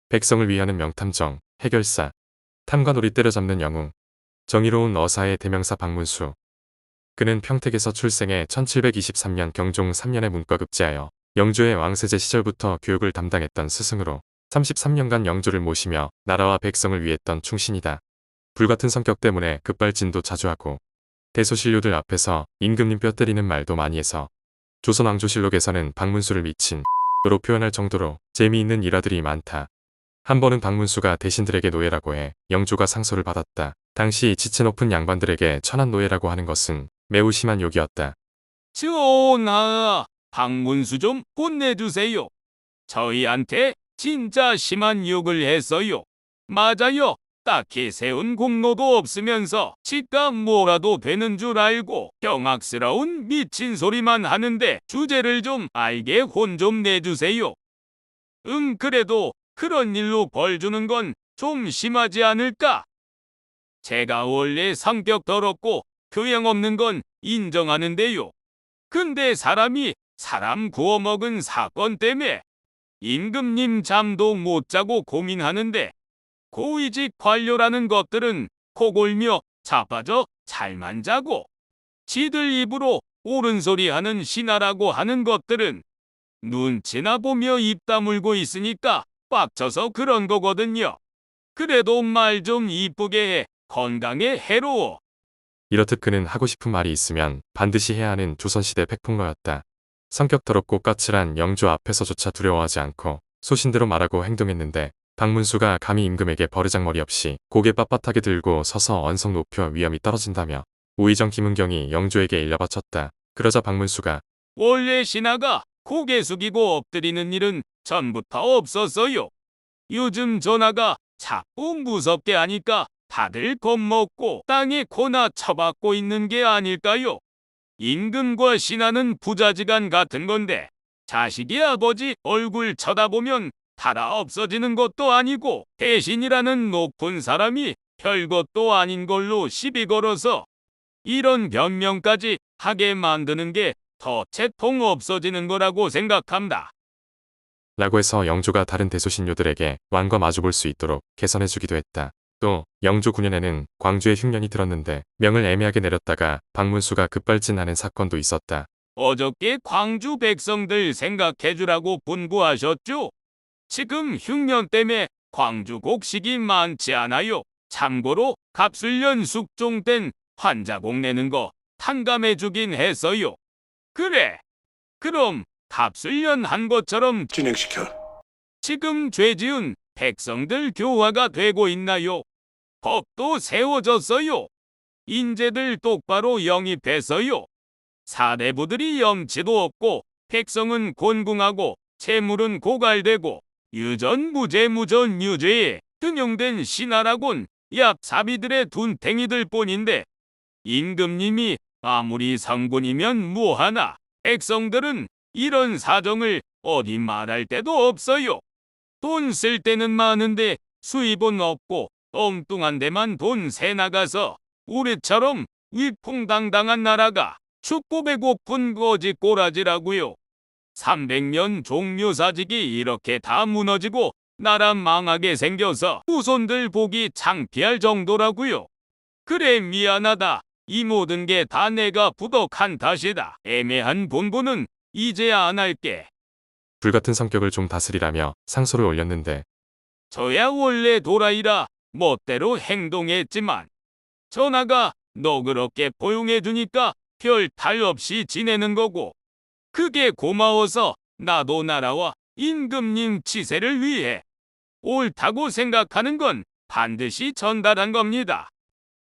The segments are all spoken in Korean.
백성을 위하는 명탐정, 해결사, 탐관오리 때려잡는 영웅, 정의로운 어사의 대명사 박문수. 그는 평택에서 출생해 1723년 경종 3년에 문과급제하여 영조의 왕세제 시절부터 교육을 담당했던 스승으로 33년간 영조를 모시며 나라와 백성을 위했던 충신이다. 불같은 성격 때문에 급발진도 자주 하고 대소신료들 앞에서 임금님 뼈 때리는 말도 많이 해서 조선왕조실록에서는 박문수를 미친으로 표현할 정도로 재미있는 일화들이 많다. 한 번은 박문수가 대신들에게 노예라고 해 영조가 상소를 받았다. 당시 지체 높은 양반들에게 천한 노예라고 하는 것은 매우 심한 욕이었다. 전하, 박문수 좀 혼내주세요. 저희한테 진짜 심한 욕을 했어요. 맞아요. 딱히 세운 공로도 없으면서 지가 뭐라도 되는 줄 알고 경악스러운 미친 소리만 하는데 주제를 좀 알게 혼 좀 내주세요. 그래도 그런 일로 벌 주는 건 좀 심하지 않을까? 제가 원래 성격 더럽고 교양 없는 건 인정하는데요. 근데 사람이 사람 구워먹은 사건 때문에 임금님 잠도 못 자고 고민하는데 고위직 관료라는 것들은 코골며 자빠져 잘만 자고 지들 입으로 옳은 소리 하는 신하라고 하는 것들은 눈치나 보며 입 다물고 있으니까 빡쳐서 그런 거거든요. 그래도 말 좀 이쁘게 해. 건강에 해로워. 이렇듯 그는 하고 싶은 말이 있으면 반드시 해야 하는 조선시대 백풍로였다. 성격 더럽고 까칠한 영조 앞에서조차 두려워하지 않고 소신대로 말하고 행동했는데 박문수가 감히 임금에게 버르장머리 없이 고개 빳빳하게 들고 서서 언성 높여 위험이 떨어진다며 우의정 김은경이 영조에게 일러바쳤다. 그러자 박문수가 원래 신하가 고개 숙이고 엎드리는 일은 전부터 없었어요. 요즘 전하가 자꾸 무섭게 하니까 다들 겁먹고 땅에 코나 처박고 있는 게 아닐까요? 임금과 신하는 부자지간 같은 건데 자식이 아버지 얼굴 쳐다보면 달아 없어지는 것도 아니고 대신이라는 높은 사람이 별것도 아닌 걸로 시비 걸어서 이런 변명까지 하게 만드는 게 더 채통 없어지는 거라고 생각합니다. 라고 해서 영조가 다른 대소신료들에게 왕과 마주볼 수 있도록 개선해주기도 했다. 또 영조 9년에는 광주에 흉년이 들었는데 명을 애매하게 내렸다가 박문수가 급발진하는 사건도 있었다. 어저께 광주 백성들 생각해주라고 분부하셨죠? 지금 흉년 때문에 광주 곡식이 많지 않아요. 참고로 갑술년 숙종 땐 환자곡 내는 거 탕감해주긴 했어요. 그래. 그럼 갑술년 한 것처럼 진행시켜. 지금 죄 지은 백성들 교화가 되고 있나요? 법도 세워졌어요. 인재들 똑바로 영입해서요. 사대부들이 염치도 없고 백성은 곤궁하고 재물은 고갈되고 유전무죄 유죄에 등용된 신하라곤 얍사비들의 둔탱이들 뿐인데 임금님이 아무리 성군이면 뭐하나 백성들은 이런 사정을 어디 말할 데도 없어요. 돈 쓸 때는 많은데 수입은 없고 엉뚱한 데만 돈 새 나가서 우리처럼 위풍당당한 나라가 춥고 배고픈 거지 꼬라지라고요. 300년 종묘사직이 이렇게 다 무너지고 나라 망하게 생겨서 후손들 보기 창피할 정도라고요. 그래 미안하다. 이 모든 게 다 내가 부덕한 탓이다. 애매한 본분은 이제 안 할게. 불같은 성격을 좀 다스리라며 상소를 올렸는데 저야 원래 도라이라 멋대로 행동했지만 전하가 너그럽게 포용해주니까 별 탈 없이 지내는 거고 그게 고마워서 나도 나라와 임금님 치세를 위해 옳다고 생각하는 건 반드시 전달한 겁니다.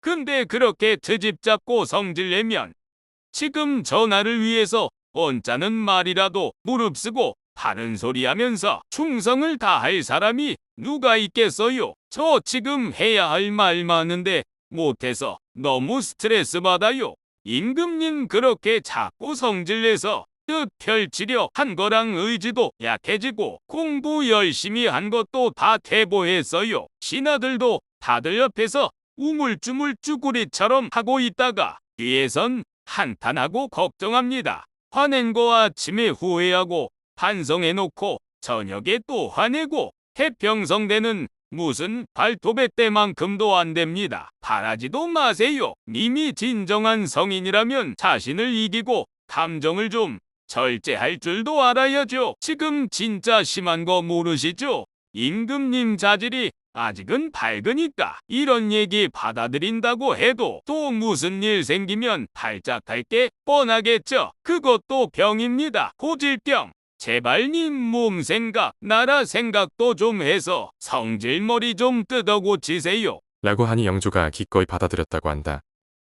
근데 그렇게 트집 잡고 성질내면 지금 전하를 위해서 언짢은 말이라도 무릅쓰고 바른 소리 하면서 충성을 다할 사람이 누가 있겠어요? 저 지금 해야 할 말 많은데 못해서 너무 스트레스 받아요. 임금님 그렇게 자꾸 성질내서 뜻 펼치려 한 거랑 의지도 약해지고 공부 열심히 한 것도 다 퇴보했어요. 신하들도 다들 옆에서 우물쭈물 쭈구리처럼 하고 있다가 뒤에선 한탄하고 걱정합니다. 화낸 거 아침에 후회하고 반성해놓고 저녁에 또 화내고 해평성대는 무슨 발톱의 때만큼도 안 됩니다. 바라지도 마세요. 님이 진정한 성인이라면 자신을 이기고 감정을 좀 절제할 줄도 알아야죠. 지금 진짜 심한 거 모르시죠? 임금님 자질이 아직은 밝으니까 이런 얘기 받아들인다고 해도 또 무슨 일 생기면 발작할 게 뻔하겠죠. 그것도 병입니다. 고질병. 제발 님 몸 생각, 나라 생각도 좀 해서 성질머리 좀 뜯어 고치세요. 라고 하니 영조가 기꺼이 받아들였다고 한다.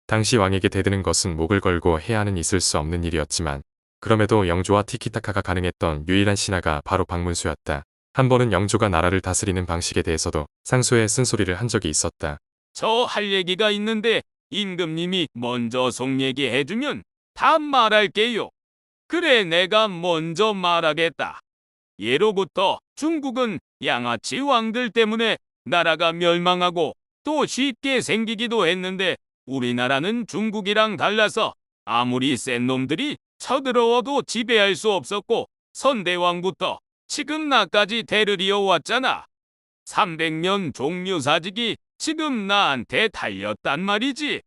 당시 왕에게 대드는 것은 목을 걸고 해야 하는 있을 수 없는 일이었지만 그럼에도 영조와 티키타카가 가능했던 유일한 신하가 바로 박문수였다. 한 번은 영조가 나라를 다스리는 방식에 대해서도 상소에 쓴소리를 한 적이 있었다. 저 할 얘기가 있는데 임금님이 먼저 속 얘기해주면 다 말할게요. 그래, 내가 먼저 말하겠다. 예로부터 중국은 양아치 왕들 때문에 나라가 멸망하고 또 쉽게 생기기도 했는데 우리나라는 중국이랑 달라서 아무리 센 놈들이 쳐들어와도 지배할 수 없었고 선대왕부터 지금 나까지 대르리어 왔잖아. 300년 종묘사직이 지금 나한테 달렸단 말이지.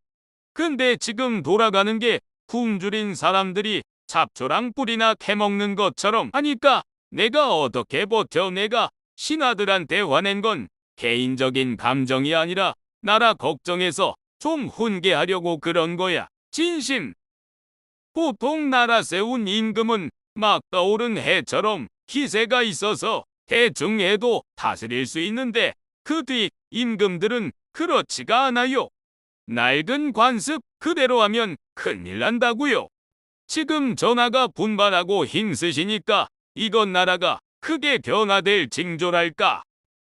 근데 지금 돌아가는 게 굶주린 사람들이 잡초랑 뿔이나 캐먹는 것처럼 하니까 내가 어떻게 버텨. 내가 신하들한테 화낸 건 개인적인 감정이 아니라 나라 걱정해서 좀 훈계하려고 그런 거야. 진심. 보통 나라 세운 임금은 막 떠오른 해처럼 기세가 있어서 대충 해도 다스릴 수 있는데 그 뒤 임금들은 그렇지가 않아요. 낡은 관습 그대로 하면 큰일 난다고요. 지금 전하가 분발하고 힘쓰시니까 이건 나라가 크게 변화될 징조랄까.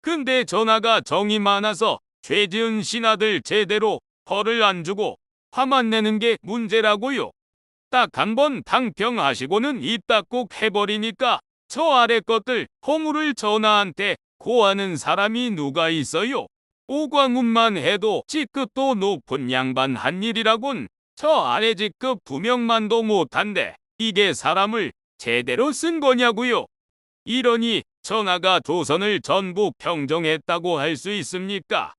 근데 전하가 정이 많아서 죄 지은 신하들 제대로 벌을 안 주고 화만 내는 게 문제라고요. 딱 한 번 탕평하시고는 입 닫고 해버리니까 저 아래 것들 허물을 전하한테 고하는 사람이 누가 있어요? 오광훈만 해도 직급도 높은 양반 한 일이라곤 저 아래 직급 2명만도 못한데 이게 사람을 제대로 쓴 거냐고요? 이러니 전하가 조선을 전부 평정했다고 할 수 있습니까?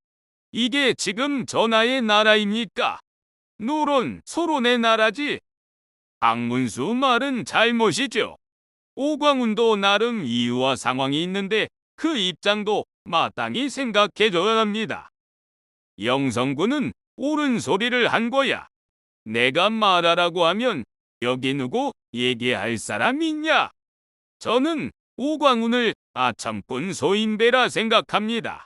이게 지금 전하의 나라입니까? 노론, 소론의 나라지. 박문수 말은 잘못이죠. 오광훈도 나름 이유와 상황이 있는데 그 입장도 마땅히 생각해줘야 합니다. 영성군은 옳은 소리를 한 거야. 내가 말하라고 하면 여기 누구 얘기할 사람 있냐? 저는 오광훈을 아첨꾼 소인배라 생각합니다.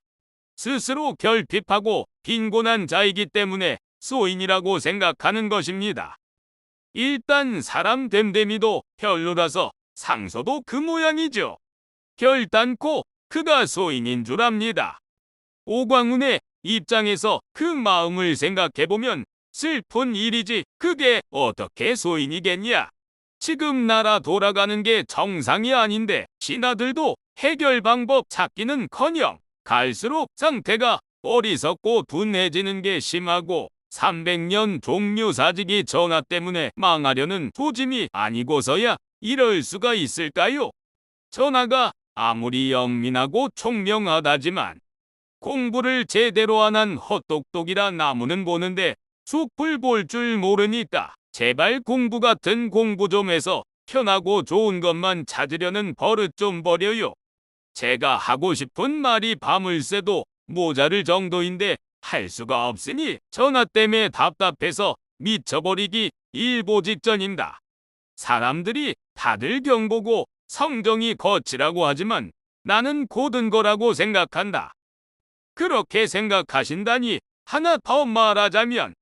스스로 결핍하고 빈곤한 자이기 때문에 소인이라고 생각하는 것입니다. 일단 사람 됨됨이도 별로라서 상소도 그 모양이죠. 결단코 그가 소인인 줄 압니다. 오광훈의 입장에서 그 마음을 생각해보면 슬픈 일이지 그게 어떻게 소인이겠냐. 지금 나라 돌아가는 게 정상이 아닌데 신하들도 해결 방법 찾기는커녕 갈수록 상태가 어리석고 둔해지는 게 심하고 300년 종묘사직이 전하 때문에 망하려는 조짐이 아니고서야 이럴 수가 있을까요? 전하가 아무리 영민하고 총명하다지만 공부를 제대로 안 한 헛똑똑이라 나무는 보는데 숲을 볼 줄 모르니까 제발 공부 같은 공부 좀 해서 편하고 좋은 것만 찾으려는 버릇 좀 버려요. 제가 하고 싶은 말이 밤을 새도 모자를 정도인데 할 수가 없으니 전하 때문에 답답해서 미쳐버리기 일보 직전입니다. 사람들이 다들 경보고 성정이 거치라고 하지만 나는 고든 거라고 생각한다. 그렇게 생각하신다니 하나 더 말하자면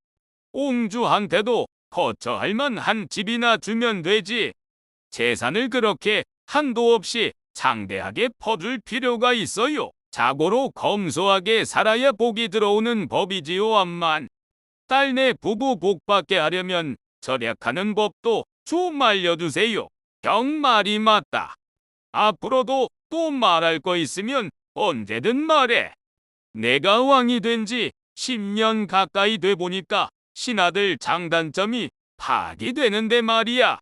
옹주한테도 거처할 만한 집이나 주면 되지. 재산을 그렇게 한도 없이 장대하게 퍼줄 필요가 있어요. 자고로 검소하게 살아야 복이 들어오는 법이지요. 암만 딸내 부부 복받게 하려면 절약하는 법도 좀 알려주세요. 경 말이 맞다. 앞으로도 또 말할 거 있으면 언제든 말해. 내가 왕이 된 지 10년 가까이 돼 보니까 신하들 장단점이 파악이 되는데 말이야.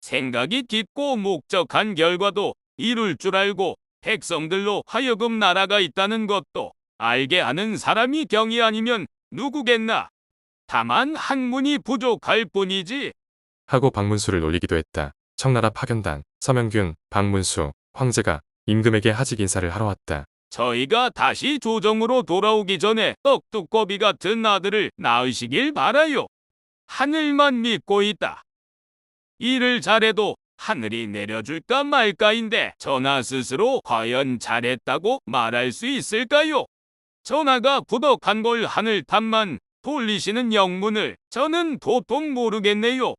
생각이 깊고 목적한 결과도 이룰 줄 알고 백성들로 하여금 나라가 있다는 것도 알게 하는 사람이 경이 아니면 누구겠나. 다만 학문이 부족할 뿐이지. 하고 박문수를 놀리기도 했다. 청나라 파견단, 서명균, 박문수, 황제가 임금에게 하직 인사를 하러 왔다. 저희가 다시 조정으로 돌아오기 전에 떡두꺼비 같은 아들을 낳으시길 바라요. 하늘만 믿고 있다. 일을 잘해도 하늘이 내려줄까 말까인데 전하 스스로 과연 잘했다고 말할 수 있을까요? 전하가 부덕한 걸 하늘 탓만 돌리시는 영문을 저는 도통 모르겠네요.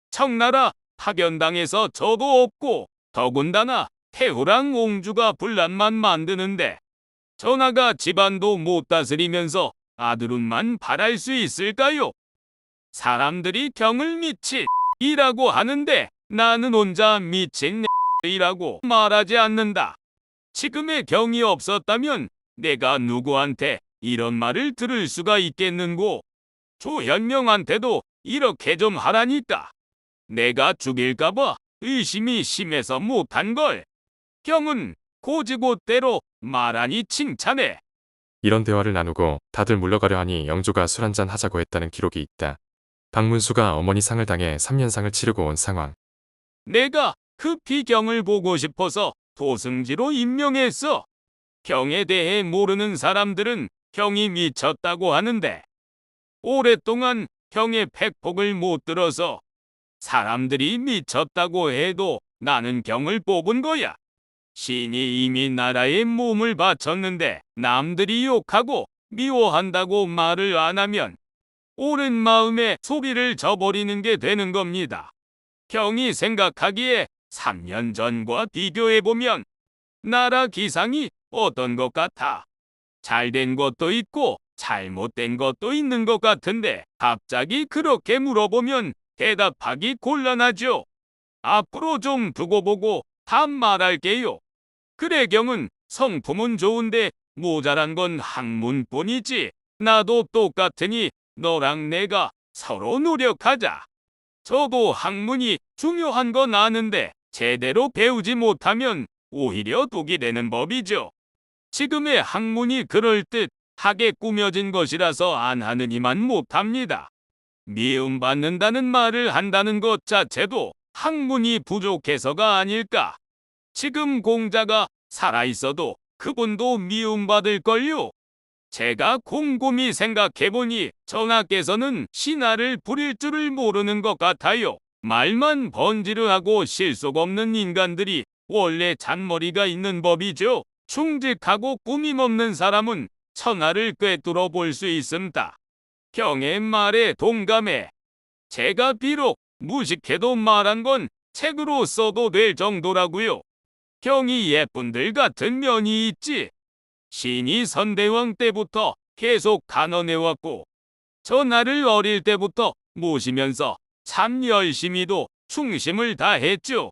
청나라 파견당에서 저도 없고 더군다나 태후랑 옹주가 분란만 만드는데 전하가 집안도 못 다스리면서 아들운만 바랄 수 있을까요? 사람들이 경을 미친 이라고 하는데 나는 혼자 미친 이라고 말하지 않는다. 지금의 경이 없었다면 내가 누구한테 이런 말을 들을 수가 있겠는고. 조현명한테도 이렇게 좀 하라니까. 내가 죽일까봐 의심이 심해서 못한걸. 경은 고지고대로 말하니 칭찬해. 이런 대화를 나누고 다들 물러가려 하니 영조가 술 한잔 하자고 했다는 기록이 있다. 박문수가 어머니 상을 당해 3년상을 치르고 온 상황. 내가 급히 경을 보고 싶어서 도승지로 임명했어. 경에 대해 모르는 사람들은 경이 미쳤다고 하는데 오랫동안 경의 팩폭을 못 들어서 사람들이 미쳤다고 해도 나는 경을 뽑은 거야. 신이 이미 나라에 몸을 바쳤는데 남들이 욕하고 미워한다고 말을 안 하면 옳은 마음에 소리를 져버리는 게 되는 겁니다. 경이 생각하기에 3년 전과 비교해보면 나라 기상이 어떤 것 같아? 잘된 것도 있고 잘못된 것도 있는 것 같은데 갑자기 그렇게 물어보면 대답하기 곤란하죠. 앞으로 좀 두고 보고 다 말할게요. 그래 경은 성품은 좋은데 모자란 건 학문뿐이지. 나도 똑같으니 너랑 내가 서로 노력하자. 저도 학문이 중요한 건 아는데 제대로 배우지 못하면 오히려 독이 되는 법이죠. 지금의 학문이 그럴듯하게 꾸며진 것이라서 안 하느니만 못합니다. 미움받는다는 말을 한다는 것 자체도 학문이 부족해서가 아닐까. 지금 공자가 살아있어도 그분도 미움받을걸요. 제가 곰곰이 생각해보니 전하께서는 신하를 부릴 줄을 모르는 것 같아요. 말만 번지르하고 실속 없는 인간들이 원래 잔머리가 있는 법이죠. 충직하고 꾸밈 없는 사람은 천하를 꿰뚫어 볼 수 있습니다. 경의 말에 동감해. 제가 비록 무식해도 말한 건 책으로 써도 될 정도라고요. 경이 예쁜들 같은 면이 있지. 신이 선대왕 때부터 계속 간언해왔고 전하를 어릴 때부터 모시면서 참 열심히도 충심을 다했죠.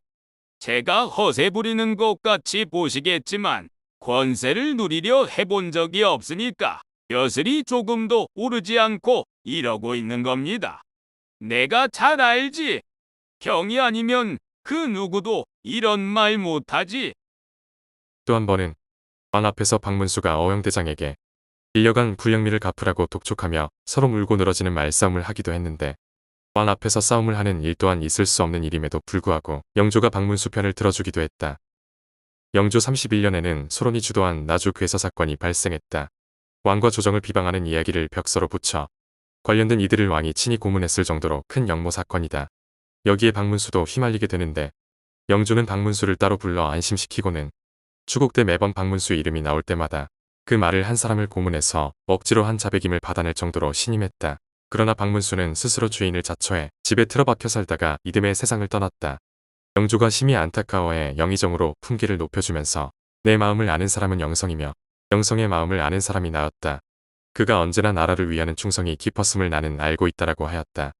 제가 허세 부리는 것 같이 보시겠지만 권세를 누리려 해본 적이 없으니까 벼슬이 조금도 오르지 않고 이러고 있는 겁니다. 내가 잘 알지. 경이 아니면 그 누구도 이런 말 못하지. 또 한 번은 왕 앞에서 박문수가 어영대장에게 빌려간 불량미를 갚으라고 독촉하며 서로 물고 늘어지는 말싸움을 하기도 했는데 왕 앞에서 싸움을 하는 일 또한 있을 수 없는 일임에도 불구하고 영조가 박문수 편을 들어주기도 했다. 영조 31년에는 소론이 주도한 나주 괴서 사건이 발생했다. 왕과 조정을 비방하는 이야기를 벽서로 붙여 관련된 이들을 왕이 친히 고문했을 정도로 큰 영모 사건이다. 여기에 박문수도 휘말리게 되는데 영조는 박문수를 따로 불러 안심시키고는 추국 때 매번 박문수 이름이 나올 때마다 그 말을 한 사람을 고문해서 억지로 한 자백임을 받아낼 정도로 신임했다. 그러나 박문수는 스스로 죄인을 자처해 집에 틀어박혀 살다가 이듬해 세상을 떠났다. 영조가 심히 안타까워해 영의정으로 품기를 높여주면서 내 마음을 아는 사람은 영성이며 영성의 마음을 아는 사람이 나였다. 그가 언제나 나라를 위하는 충성이 깊었음을 나는 알고 있다라고 하였다.